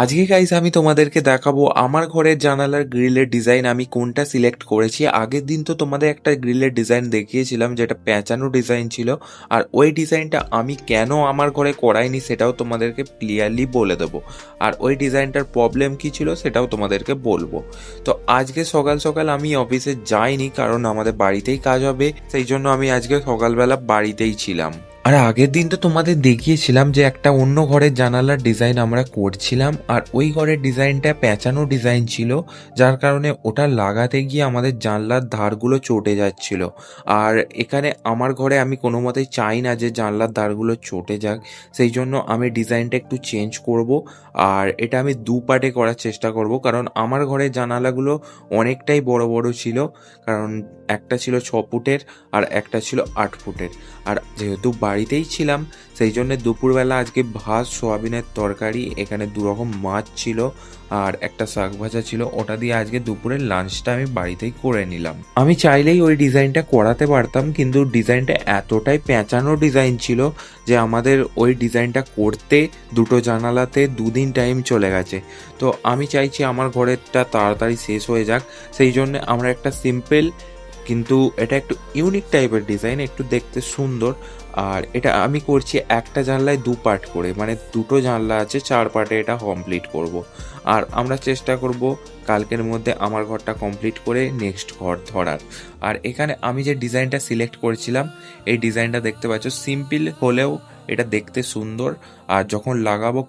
আজকে গাইস আমি তোমাদেরকে দেখাবো আমার ঘরের জানালার গ্রিলের ডিজাইন আমি কোনটা সিলেক্ট করেছি। আগের দিন তো তোমাদের একটা গ্রিলের ডিজাইন দেখিয়েছিলাম যেটা পেঁচানো ডিজাইন ছিল, আর ওই ডিজাইনটা আমি কেন আমার ঘরে করাইনি সেটাও তোমাদেরকে ক্লিয়ারলি বলে দেবো। আর ওই ডিজাইনটার প্রবলেম কী ছিল সেটাও তোমাদেরকে বলবো। তো আজকে সকাল সকাল আমি অফিসে যাইনি, কারণ আমাদের বাড়িতেই কাজ হবে, সেই জন্য আমি আজকে সকালবেলা বাড়িতেই ছিলাম। আর আগের দিন তো তোমাদের দেখিয়েছিলাম যে একটা অন্য ঘরের জানালার ডিজাইন আমরা করছিলাম, আর ওই ঘরের ডিজাইনটা পেঁচানো ডিজাইন ছিল, যার কারণে ওটা লাগাতে গিয়ে আমাদের জানলার ধারগুলো চটে যাচ্ছিল। আর এখানে আমার ঘরে আমি কোনো মতেই চাই না যে জানলার ধারগুলো চটে যাক, সেই জন্য আমি ডিজাইনটা একটু চেঞ্জ করব। আর এটা আমি দু পার্টে করার চেষ্টা করব, কারণ আমার ঘরের জানালাগুলো অনেকটাই বড় বড় ছিল, কারণ একটা ছিল 6 ফুটের আর একটা ছিল 8 ফুটের। আর যেহেতু বাড়িতেই ছিলাম সেই জন্য দুপুরবেলা আজকে ভাত, সোয়াবিনের তরকারি, এখানে 2 রকম মাছ ছিল আর একটা শাক ভাজা ছিল, ওটা দিয়ে আজকে দুপুরের লাঞ্চটা আমি বাড়িতেই করে নিলাম। আমি চাইলেই ওই ডিজাইনটা করাতে পারতাম, কিন্তু ডিজাইনটা এতটাই পেঁচানো ডিজাইন ছিল যে আমাদের ওই ডিজাইনটা করতে দুটো জানালাতে 2 দিন টাইম চলে গেছে। তো আমি চাইছি আমার ঘরেরটা তাড়াতাড়ি শেষ হয়ে যাক, সেই জন্য আমরা একটা সিম্পল, কিন্তু এটা একটু ইউনিক টাইপের ডিজাইন, একটু দেখতে সুন্দর। আর এটা আমি করছি একটা জানলায় 2 পার্ট করে, মানে দুটো জানলা আছে, 4 পার্টে এটা কমপ্লিট করব। আর আমরা চেষ্টা করব কালকের মধ্যে আমার ঘরটা কমপ্লিট করে নেক্সট ঘর ধরার। আর এখানে আমি যে ডিজাইনটা সিলেক্ট করেছিলাম, এই ডিজাইনটা দেখতে পাচ্ছ সিম্পল হলেও এটা দেখতে সুন্দর। আর যখন লাগাবো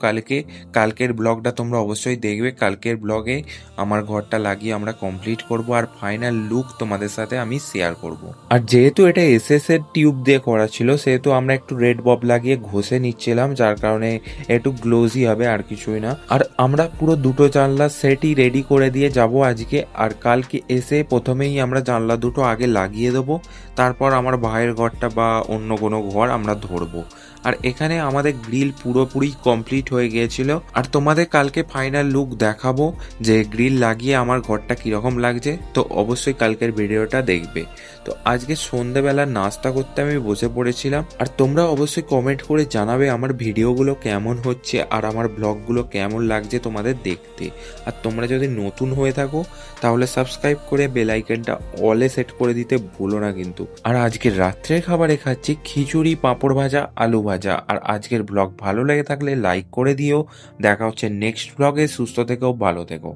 কালকের ব্লগটা তোমরা অবশ্যই দেখবে। কালকের ব্লগে আমার ঘরটা লাগিয়ে আমরা কমপ্লিট করব, আর ফাইনাল লুক তোমাদের সাথে আমি শেয়ার করব। আর যেহেতু এটা এসএস এর টিউব দিয়ে করা ছিল, সেহেতু আমরা একটু রেড বব লাগিয়ে ঘষে নিচ্ছিলাম, যার কারণে একটু গ্লোজি হবে, আর কিছুই না। আর আমরা পুরো দুটো জানলা সেটই রেডি করে দিয়ে যাব আজকে। আর কালকে এসে প্রথমেই আমরা জানলা দুটো আগে লাগিয়ে দেবো, তারপর আমার ভাইয়ের ঘরটা বা অন্য কোনো ঘর আমরা ধরবো। আর এখানে আমাদের গ্রিল পুরোপুরি কমপ্লিট হয়ে গিয়েছিল, আর তোমাদের কালকে ফাইনাল লুক দেখাবো যে গ্রিল লাগিয়ে আমার ঘরটা কীরকম লাগছে। তো অবশ্যই কালকের ভিডিওটা দেখবে। তো আজকে সন্ধেবেলা নাস্তা করতে আমি বসে পড়েছিলাম, আর তোমরা অবশ্যই কমেন্ট করে জানাবে আমার ভিডিওগুলো কেমন হচ্ছে আর আমার ব্লগগুলো কেমন লাগছে তোমাদের দেখতে। আর তোমরা যদি নতুন হয়ে থাকো তাহলে সাবস্ক্রাইব করে বেল আইকনটা অলে সেট করে দিতে ভুলো না কিন্তু। আর আজকের রাত্রের খাবারে খাচ্ছি খিচুড়ি, পাঁপড় ভাজা, আলু ভাজা। আর আজকের ব্লগ ভালো লেগে থাকলে লাইক করে দিও। দেখা হচ্ছে নেক্সট ব্লগে। সুস্থ থেকো, ভালো থেকো।